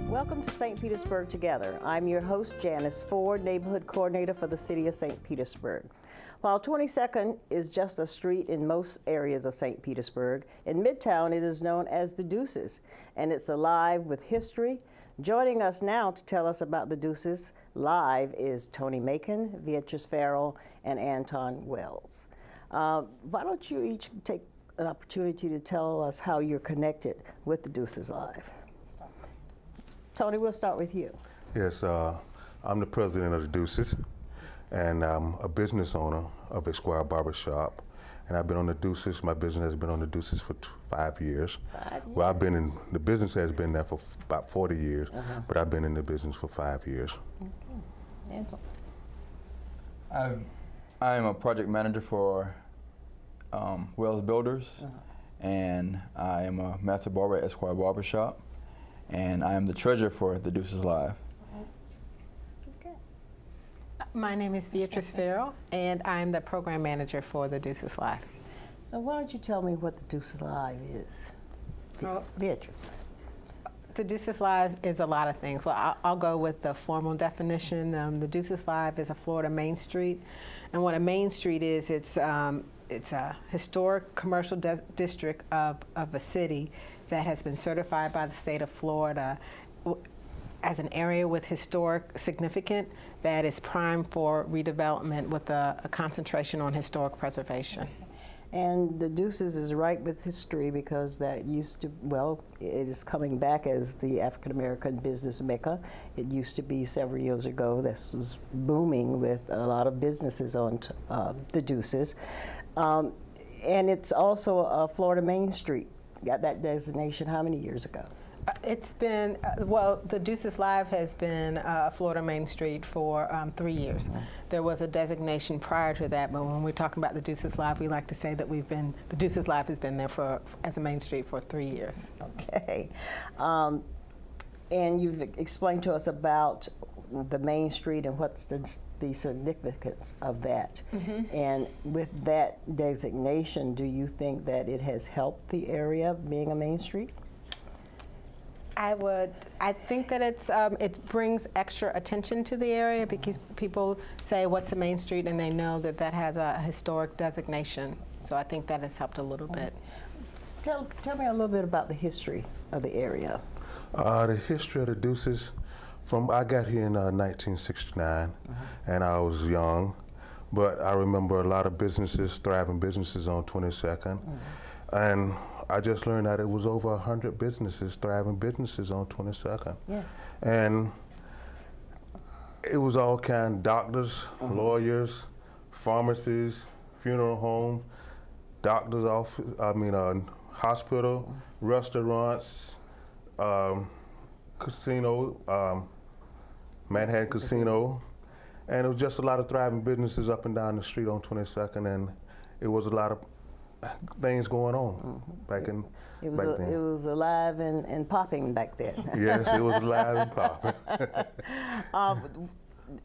Welcome to St. Petersburg Together. I'm your host, Janice Ford, Neighborhood Coordinator for the City of St. Petersburg. While 22nd is just a street in most areas of St. Petersburg, in Midtown it is known as the Deuces, and it's alive with history. Joining us now to tell us about the Deuces live is Tony Macon, Veatrice Farrell, and Antwaun Wells. Why don't you each take an opportunity to tell us how you're connected with the Deuces live? Tony, we'll start with you. Yes, I'm the president of the Deuces, and I'm a business owner of Esquire Barbershop. And I've been on the Deuces, my business has been on the Deuces for 5 years. 5 years? Well, I've been in, the business has been there for about 40 years, but I've been in the business for 5 years. Okay. Antwaun. I'm a project manager for Wells Builders, and I am a master barber at Esquire Barbershop. And I am the treasurer for the Deuces Live. Okay. My name is Beatrice Farrell, and I'm the program manager for the Deuces Live. So why don't you tell me what the Deuces Live is? Beatrice. The Deuces Live is a lot of things. Well, I'll go with the formal definition. The Deuces Live is a Florida Main Street, and what a Main Street is, it's a historic commercial district of a city that has been certified by the state of Florida as an area with historic significance that is primed for redevelopment with a concentration on historic preservation. And the Deuces is right with history because that used to, well, it is coming back as the African-American business mecca. It used to be several years ago. This was booming with a lot of businesses on the Deuces. And it's also a Florida Main Street. Got that designation how many years ago? It's been, well, the Deuces Live has been Florida Main Street for 3 years. There was a designation prior to that, but when we're talking about the Deuces Live, we like to say that the Deuces Live has been there as a Main Street for 3 years. Okay. And you've explained to us about the Main Street and what's the significance of that. And with that designation, do you think that it has helped the area being a Main Street? I think that it brings extra attention to the area because people say what's a Main Street and they know that that has a historic designation. So I think that has helped a little bit. Tell me a little bit about the history of the area. The history of the Deuces, I got here in 1969, and I was young, but I remember a lot of businesses, thriving businesses on 22nd, and I just learned that it was over 100 businesses, thriving businesses on 22nd. Yes. And it was all kind of doctors, lawyers, pharmacies, funeral home, doctor's office, hospital, restaurants, casino, Manhattan Casino, and it was just a lot of thriving businesses up and down the street on 22nd, and it was a lot of things going on back then. It was alive and popping back then. Yes, it was alive and popping.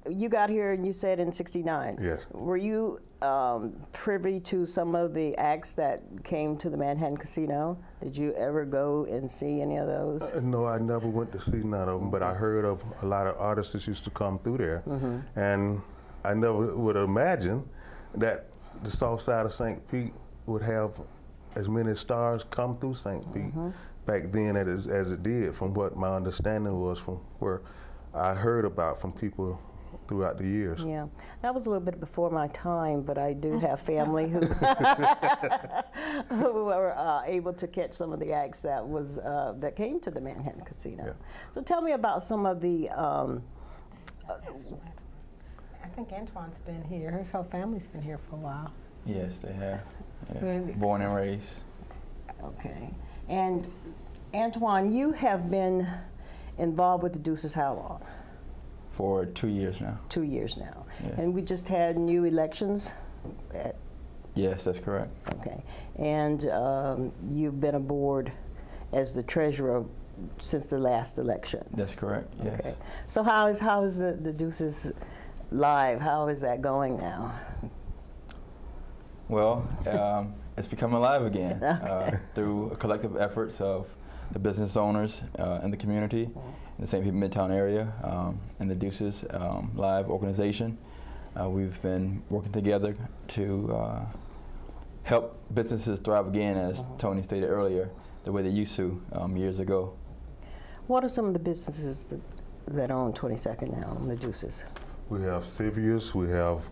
You got here and you said in '69. Yes. Were you privy to some of the acts that came to the Manhattan Casino? Did you ever go and see any of those? No, I never went to see none of them, but I heard of a lot of artists that used to come through there. And I never would imagine that the south side of St. Pete would have as many stars come through St. Pete back then as it did, from what my understanding was, from where I heard about from people throughout the years. Yeah, that was a little bit before my time, but I do have family who who were able to catch some of the acts that came to the Manhattan Casino. Yeah. So tell me about some of the I think Antwaun's been here. His whole family's been here for a while. Yes, they have. Yeah. Really? Born and raised. Okay. And Antwaun, you have been involved with the Deuces how long? For 2 years now. 2 years now. Yeah. And we just had new elections. Yes, that's correct. Okay. And you've been aboard as the treasurer since the last election. That's correct, yes. Okay. So how is the Deuces Live? How is that going now? Well, it's become alive again through collective efforts of the business owners in the community, in the St. Pete Midtown area, and the Deuces Live organization. We've been working together to help businesses thrive again, as Tony stated earlier, the way they used to years ago. What are some of the businesses that are on 22nd now, on the Deuces? We have Sylvia's, we have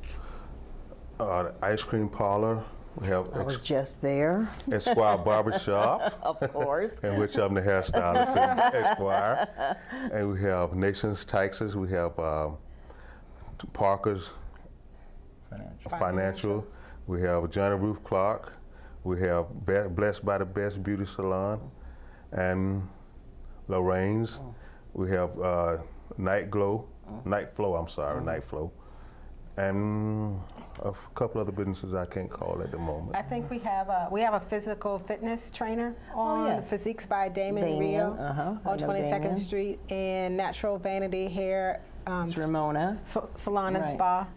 the ice cream parlor, we have I was just there. Esquire Barbershop, Of course. in which I'm the hairstylist in Esquire. And we have Nations Taxes, we have Parker's Financial, we have Johnny Ruth Clark, we have Blessed by the Best Beauty Salon, and Lorraine's. We have Night Flow, and a couple other businesses I can't call at the moment. I think we have a physical fitness trainer on yes. Physiques by Damon Rio I on know 22nd Damon. Street, and Natural Vanity Hair It's Ramona. Salon and Right. Spa.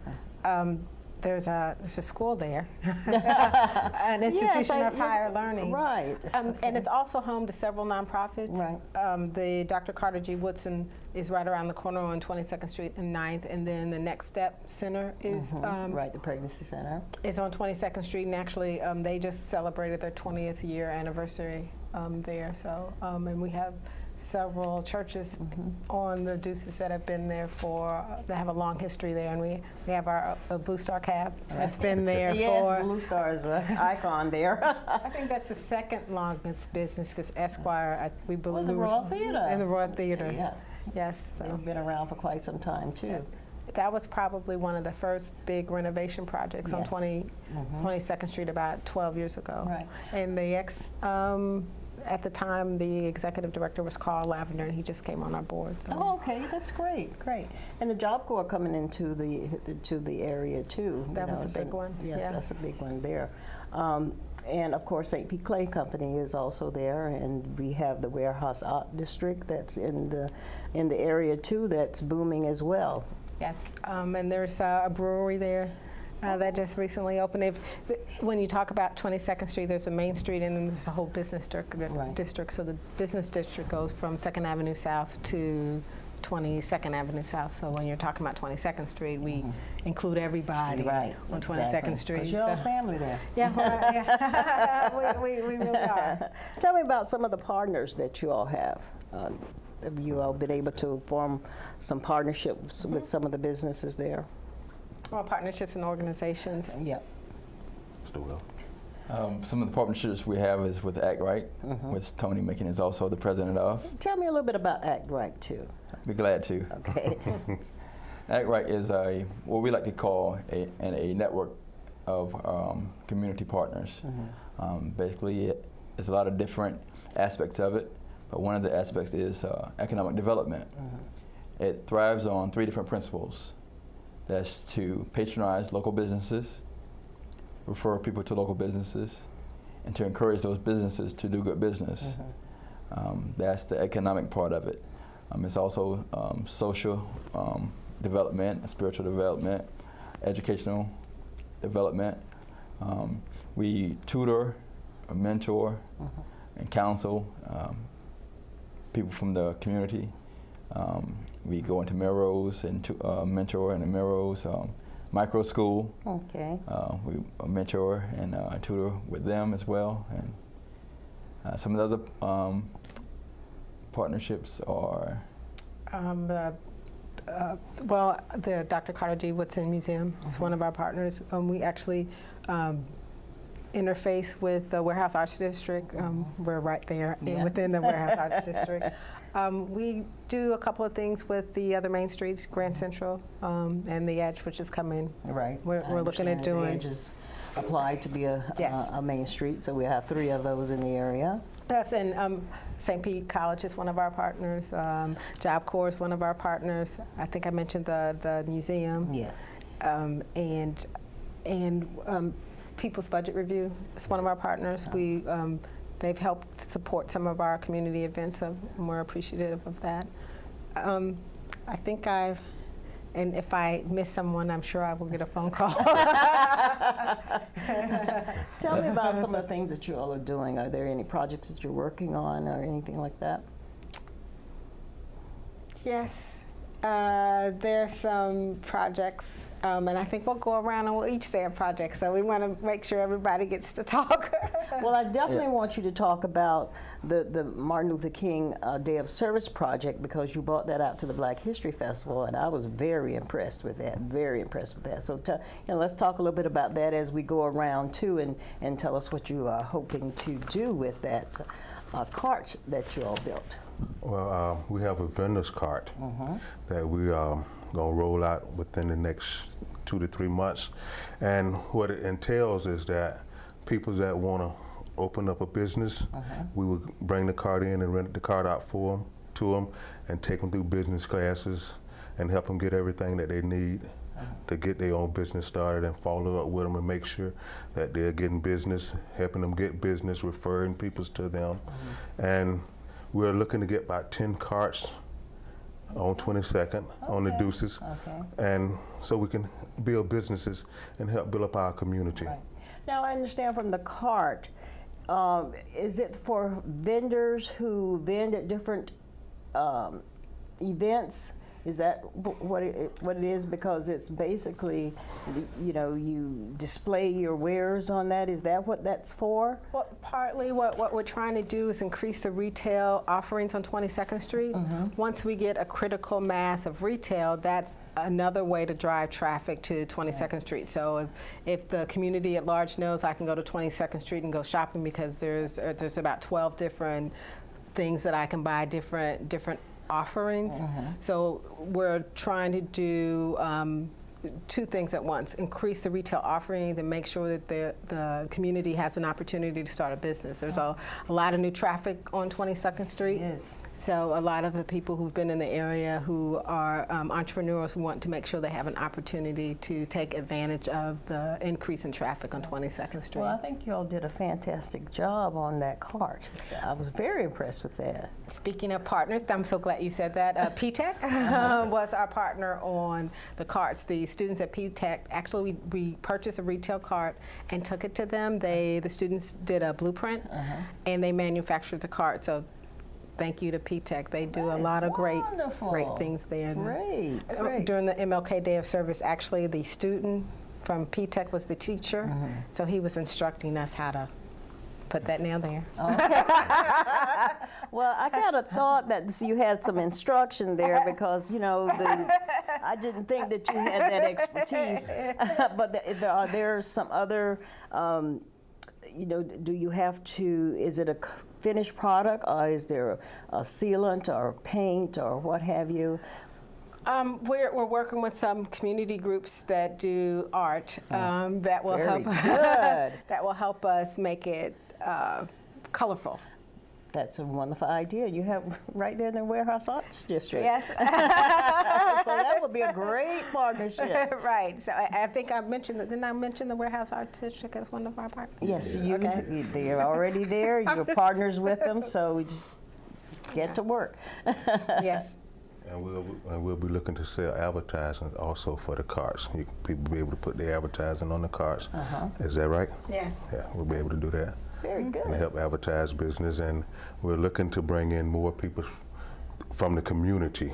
There's a school there, an institution Yes, of higher learning. Right. And it's also home to several nonprofits. Right. The Dr. Carter G. Woodson is right around the corner on 22nd Street and 9th, and then the Next Step Center is Right, the pregnancy center. is on 22nd Street, and actually they just celebrated their 20th year anniversary there. So, and we have several churches on the Deuces that have been there that have a long history there, and we have our Blue Star Cab that's been there Yes, for. Blue Star is an icon there. I think that's the second longest business, because Esquire, we believe the Royal Theater. in the Royal Theater. Yeah. Yes. So. They've been around for quite some time, too. That was probably one of the first big renovation projects on Yes. 22nd Street about 12 years ago. Right. And at the time, the executive director was Carl Lavender, and he just came on our board. So. Oh, okay, that's great, great. And the Job Corps coming into the area too. That was a big one. Yes, Yeah. that's a big one there. And of course, St. Pete Clay Company is also there, and we have the Warehouse Art District that's in the area too. That's booming as well. Yes, and there's a brewery there. That just recently opened. When you talk about 22nd Street, there's a Main Street, and then there's a whole business district. So the business district goes from 2nd Avenue South to 22nd Avenue South. So when you're talking about 22nd Street, we include everybody Right, on exactly. 22nd Street. 'Cause you're all family there. Yeah, well, yeah. we really are. Tell me about some of the partners that you all have. Have you all been able to form some partnerships with some of the businesses there? Well, partnerships and organizations. Yep. Some of the partnerships we have is with Act Right, which Tony Macon is also the president of. Tell me a little bit about Act Right too. I'd be glad to. Okay. Act Right is what we like to call a network of community partners. Basically, it's a lot of different aspects of it, but one of the aspects is economic development. It thrives on 3 different principles. That's to patronize local businesses, refer people to local businesses, and to encourage those businesses to do good business. That's the economic part of it. It's also social development, spiritual development, educational development. We tutor, mentor, and counsel people from the community. We go into Melrose and mentor in the Melrose micro school. Okay. We mentor and tutor with them as well. And some of the other partnerships are the Dr. Carter G. Woodson Museum is one of our partners. We actually interface with the Warehouse Arts District. We're right there within the Warehouse Arts District. We do a couple of things with the other main streets, Grand Central and the Edge, which is coming. Right. We're looking at doing. The Edge is applied to be a main street, so we have 3 of those in the area. Yes, and St. Pete College is one of our partners. Job Corps is one of our partners. I think I mentioned the museum. Yes. And People's Budget Review is one of our partners. They've helped support some of our community events, so we're appreciative of that. I think and if I miss someone, I'm sure I will get a phone call. Tell me about some of the things that you all are doing. Are there any projects that you're working on or anything like that? Yes, there's some projects, and I think we'll go around and we'll each say a project, so we want to make sure everybody gets to talk. Well, I definitely want you to talk about the Martin Luther King Day of Service project, because you brought that out to the Black History Festival, and I was very impressed with that, So let's talk a little bit about that as we go around too, and tell us what you are hoping to do with that cart that you all built. Well, we have a vendor's cart that we are going to roll out within the next 2 to 3 months. And what it entails is that people that want to open up a business, we would bring the cart in and rent the cart out to them and take them through business classes and help them get everything that they need to get their own business started, and follow up with them and make sure that they're getting business, helping them get business, referring people to them. And we're looking to get about 10 carts on 22nd on the Deuces, and so we can build businesses and help build up our community. Right. Now, I understand from the cart, is it for vendors who vend at different events? Is that what it is? Because it's basically, you display your wares on that. Is that what that's for? Well, partly what we're trying to do is increase the retail offerings on 22nd Street. Once we get a critical mass of retail, that's another way to drive traffic to 22nd Street. So if the community at large knows I can go to 22nd Street and go shopping, because there's about 12 different things that I can buy, different offerings. So we're trying to do 2 things at once: increase the retail offerings and make sure that the community has an opportunity to start a business. There's a lot of new traffic on 22nd Street. Yes. So a lot of the people who've been in the area who are entrepreneurs who want to make sure they have an opportunity to take advantage of the increase in traffic on 22nd Street. Well, I think you all did a fantastic job on that cart. I was very impressed with that. Speaking of partners, I'm so glad you said that. PTech was our partner on the carts. The students at PTech, actually we purchased a retail cart and took it to them. The students did a blueprint and they manufactured the cart. So thank you to PTech. They do a lot of great things there. Great. During the MLK Day of Service, actually the student from PTech was the teacher, so he was instructing us how to put that nail there. Okay. Well, I kind of thought that you had some instruction there, because I didn't think that you had that expertise. But are there some other, do you have to? Is it a finished product, or is there a sealant or paint or what have you? We're working with some community groups that do art that will help. That will help us make it colorful. That's a wonderful idea. You have right there in the Warehouse Arts District. Yes. So that would be a great partnership. Right. So I think I mentioned didn't I mention the Warehouse Arts District as one of our partners? Yes, they're already there. You're partners with them, so we just get to work. Yes. And we'll be looking to sell advertising also for the carts. People will be able to put their advertising on the carts. Is that right? Yes. Yeah, we'll be able to do that. Very good. And help advertise business, and we're looking to bring in more people from the community.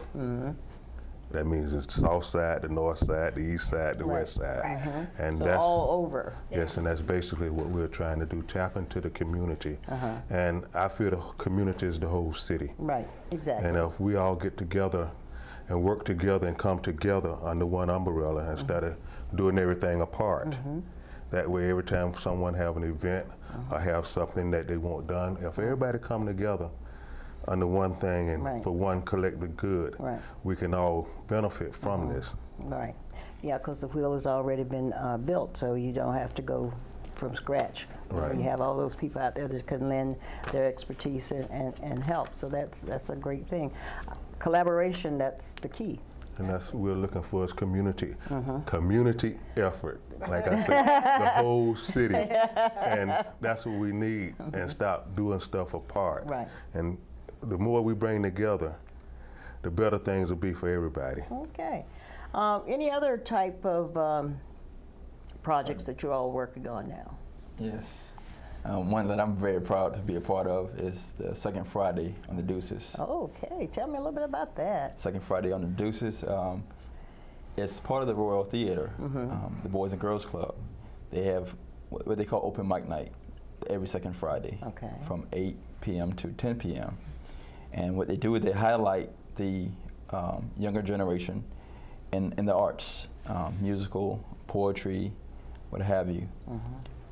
That means the south side, the north side, the east side, the west side. And So that's all over. Yes, and that's basically what we're trying to do, tap into the community. And I feel the community is the whole city. Right, exactly. And if we all get together and work together and come together under one umbrella instead of doing everything apart, that way every time someone have an event or have something that they want done, if everybody come together, under one thing and Right. for one collective good. Right. We can all benefit from this. Right. Yeah, because the wheel has already been built, so you don't have to go from scratch. Right. You have all those people out there that can lend their expertise and help. So that's a great thing. Collaboration, that's the key. And that's what we're looking for is community. Community effort. Like I said, the whole city. And that's what we need. And stop doing stuff apart. Right. And the more we bring together, the better things will be for everybody. Okay. Any other type of projects that you're all working on now? Yes. One that I'm very proud to be a part of is the Second Friday on the Deuces. Okay, tell me a little bit about that. Second Friday on the Deuces. It's part of the Royal Theater, the Boys and Girls Club. They have what they call open mic night every second Friday Okay. from 8 p.m. to 10 p.m. And what they do is they highlight the younger generation in the arts, musical, poetry, what have you.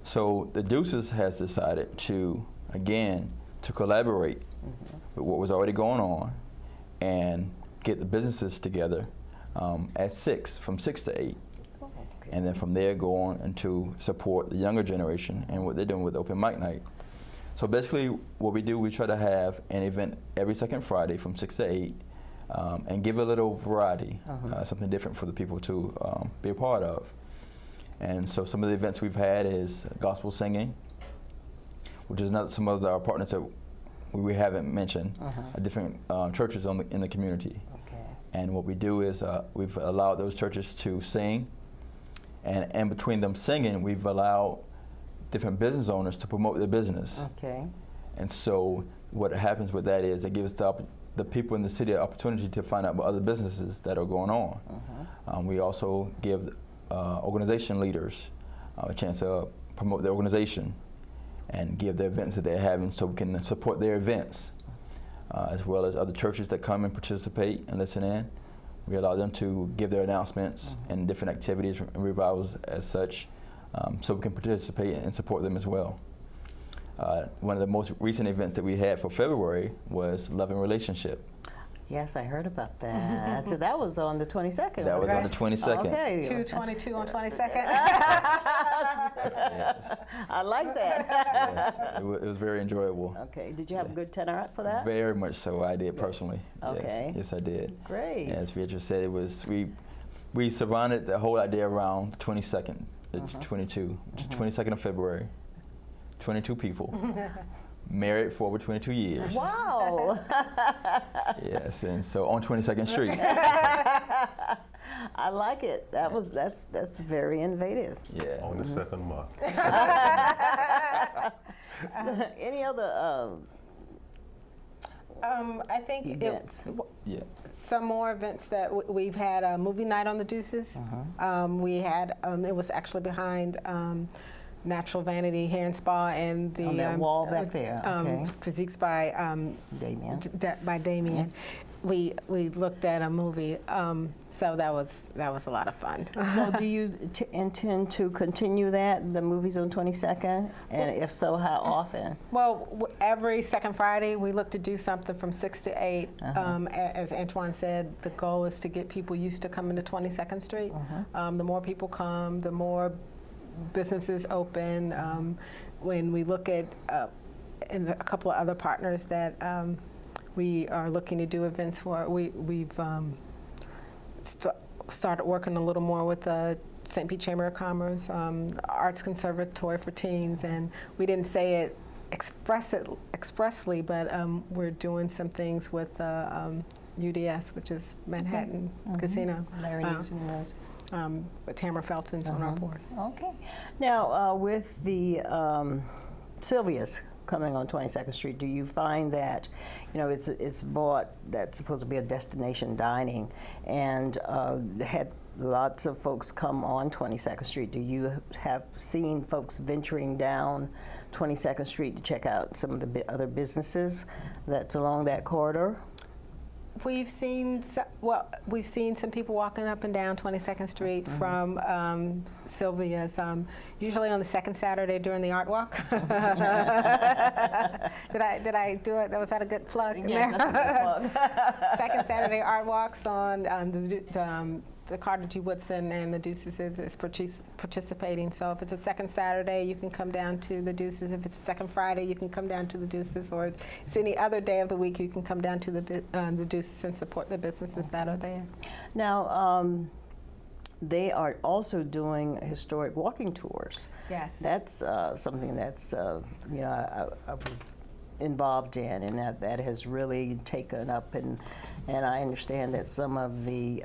So the Deuces has decided to collaborate with what was already going on and get the businesses together at 6, from 6 to 8. Okay. And then from there go on and to support the younger generation and what they're doing with open mic night. So basically what we do, we try to have an event every second Friday from 6 to 8 and give a little variety, something different for the people to be a part of. And so some of the events we've had is gospel singing, which is not some of our partners that we haven't mentioned, different churches in the community. Okay. And what we do is we've allowed those churches to sing, and between them singing, we've allowed different business owners to promote their business. Okay. And so what happens with that is it gives the people in the city an opportunity to find out about other businesses that are going on. We also give organization leaders a chance to promote their organization and give the events that they're having so we can support their events, as well as other churches that come and participate and listen in. We allow them to give their announcements and different activities and revivals as such, so we can participate and support them as well. One of the most recent events that we had for February was Love and Relationship. Yes, I heard about that. So that was on the 22nd. That was right? on the 22nd. Okay. 2/22 on 22nd. Yes. I like that. Yes. It was very enjoyable. Okay. Did you have a good turnout for that? Very much so. I did personally. Okay. Yes, I did. Great. As Beatrice said, it was we surrounded the whole idea around the 22nd, 22, 22nd of February. 22 people. Married for over 22 years. Wow. Yes, and so on 22nd Street. I like it. That's very innovative. Yeah. On the second month. Any other I think events? Yeah. some more events that we've had a movie night on the Deuces. We had it was actually behind Natural Vanity Hair and Spa and the On that wall back there, okay. Physiques by Damien. by Damien. We looked at a movie, so that was a lot of fun. So do you intend to continue that, the movies on 22nd? And if so, how often? Well, every second Friday, we look to do something from 6 to 8. As Antwaun said, the goal is to get people used to coming to 22nd Street. The more people come, the more businesses open. When we look at and a couple of other partners that we are looking to do events for, we've started working a little more with the St. Pete Chamber of Commerce, Arts Conservatory for Teens, and we didn't say it expressly, but we're doing some things with UDS, which is Manhattan Casino. Larry Newsom was. Tamara Felton's on our board. Okay. Now, with the Sylvia's coming on 22nd Street, do you find that, it's bought, that's supposed to be a destination dining, and had lots of folks come on 22nd Street. Do you have seen folks venturing down 22nd Street to check out some of the other businesses that's along that corridor? We've seen some people walking up and down 22nd Street from Sylvia's, usually on the second Saturday during the art walk. Did I do it? Was that a good plug? Yes, that's a good plug. Second Saturday art walks on the Carter G. Woodson and the Deuces is participating. So if it's a second Saturday, you can come down to the Deuces. If it's a second Friday, you can come down to the Deuces. Or if it's any other day of the week, you can come down to the Deuces and support the businesses that are there. Now, they are also doing historic walking tours. Yes. That's something that's, I was involved in, and that has really taken up, and I understand that some of the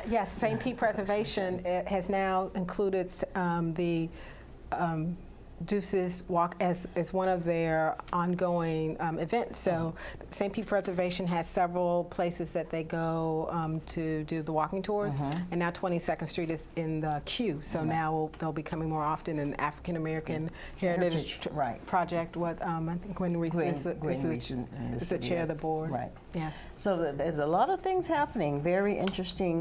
yes, St. Pete Preservation has now included the Deuces Walk as one of their ongoing events. So St. Pete Preservation has several places that they go to do the walking tours, and now 22nd Street is in the queue. So now they'll be coming more often. In the African American Heritage Project, what I think Gwen Reese is the chair of the board. Right. Yes. So there's a lot of things happening. Very interesting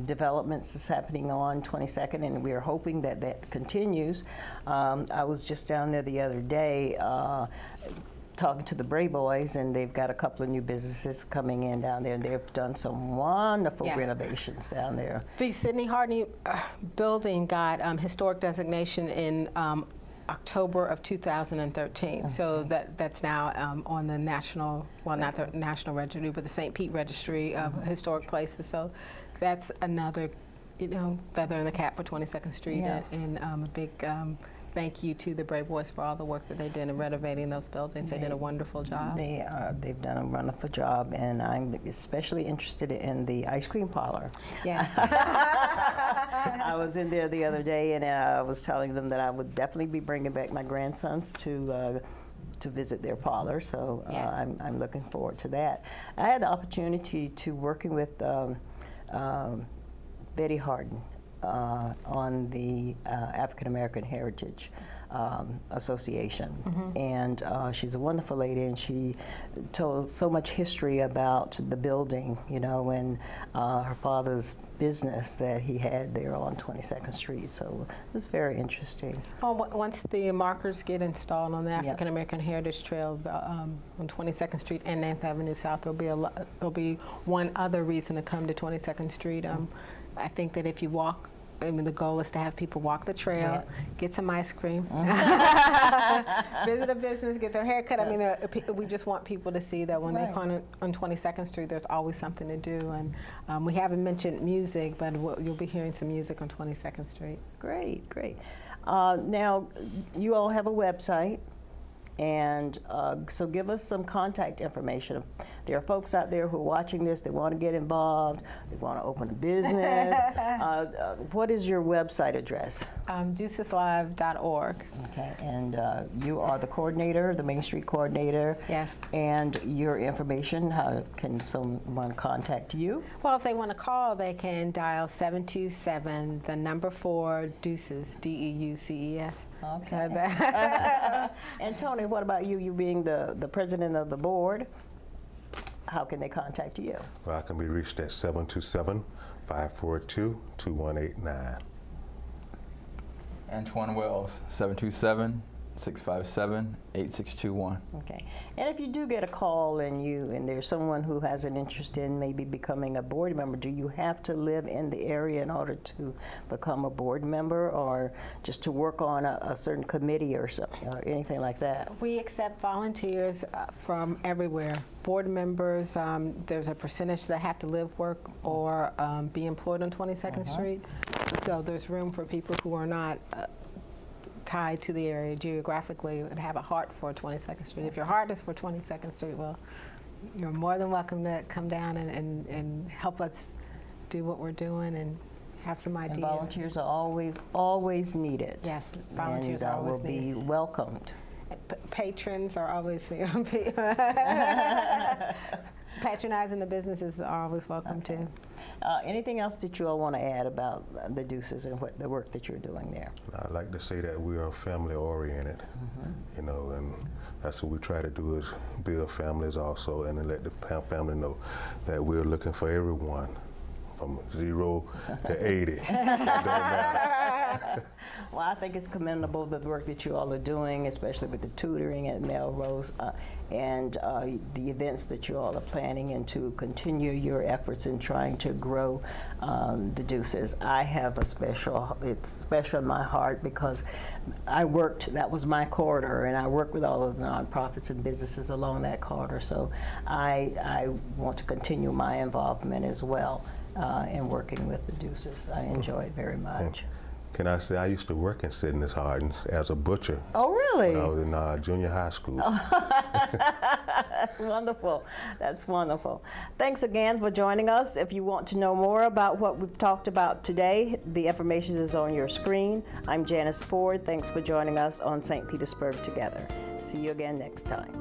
developments is happening on 22nd, and we are hoping that that continues. I was just down there the other day talking to the Bray Boys, and they've got a couple of new businesses coming in down there, and they've done some wonderful renovations down there. The Sidney Hardney building got historic designation in October of 2013. So that's now on the national, well, not the National Registry, but the St. Pete Registry of Historic Places. So that's another, feather in the cap for 22nd Street, and a big thank you to the Brave Boys for all the work that they did in renovating those buildings. They did a wonderful job. They've done a wonderful job, and I'm especially interested in the ice cream parlor. Yes. I was in there the other day, and I was telling them that I would definitely be bringing back my grandsons to visit their parlor, so I'm looking forward to that. I had the opportunity to working with Betty Harden on the African American Heritage Association, and she's a wonderful lady, and she told so much history about the building, and her father's business that he had there on 22nd Street. So it was very interesting. Well, once the markers get installed on the African American Heritage Trail on 22nd Street and 9th Avenue South, there'll be one other reason to come to 22nd Street. I think that if you walk, the goal is to have people walk the trail, get some ice cream, visit a business, get their hair cut. We just want people to see that when they come on 22nd Street, there's always something to do. And we haven't mentioned music, but you'll be hearing some music on 22nd Street. Great, great. Now, you all have a website, and so give us some contact information. If there are folks out there who are watching this, they want to get involved, they want to open a business. What is your website address? Deuceslive.org. Okay, and you are the coordinator, the Main Street coordinator. Yes. And your information, how can someone contact you? Well, if they want to call, they can dial 727, the number 4, Deuces, DEUCES. Okay. And Tony, what about you? You being the president of the board, how can they contact you? Well, I can be reached at 727-542-2189. Antwaun Wells, 727-657-8621. Okay. And if you do get a call and there's someone who has an interest in maybe becoming a board member, do you have to live in the area in order to become a board member, or just to work on a certain committee or anything like that? We accept volunteers from everywhere. Board members, there's a percentage that have to live, work, or be employed on 22nd Street. So there's room for people who are not tied to the area geographically and have a heart for 22nd Street. If your heart is for 22nd Street, well, you're more than welcome to come down and help us do what we're doing and have some ideas. And volunteers are always needed. Yes, volunteers are always needed. Will be welcomed. Patrons are always patronizing the businesses are always welcome too. Anything else that you all want to add about the Deuces and the work that you're doing there? I'd like to say that we are family oriented, and That's what we try to do, is build families also, and then let the family know that we're looking for everyone from 0 to 80. It don't matter. Well, I think it's commendable, the work that you all are doing, especially with the tutoring at Melrose and the events that you all are planning, and to continue your efforts in trying to grow the Deuces. I have it's special in my heart because that was my corridor, and I worked with all of the nonprofits and businesses along that corridor, so I want to continue my involvement as well in working with the Deuces. I enjoy it very much. Can I say I used to work in Sydney's Hardens as a butcher. Oh, really? When I was in junior high school. That's wonderful. That's wonderful. Thanks again for joining us. If you want to know more about what we've talked about today, the information is on your screen. I'm Janice Ford. Thanks for joining us on St. Petersburg Together. See you again next time.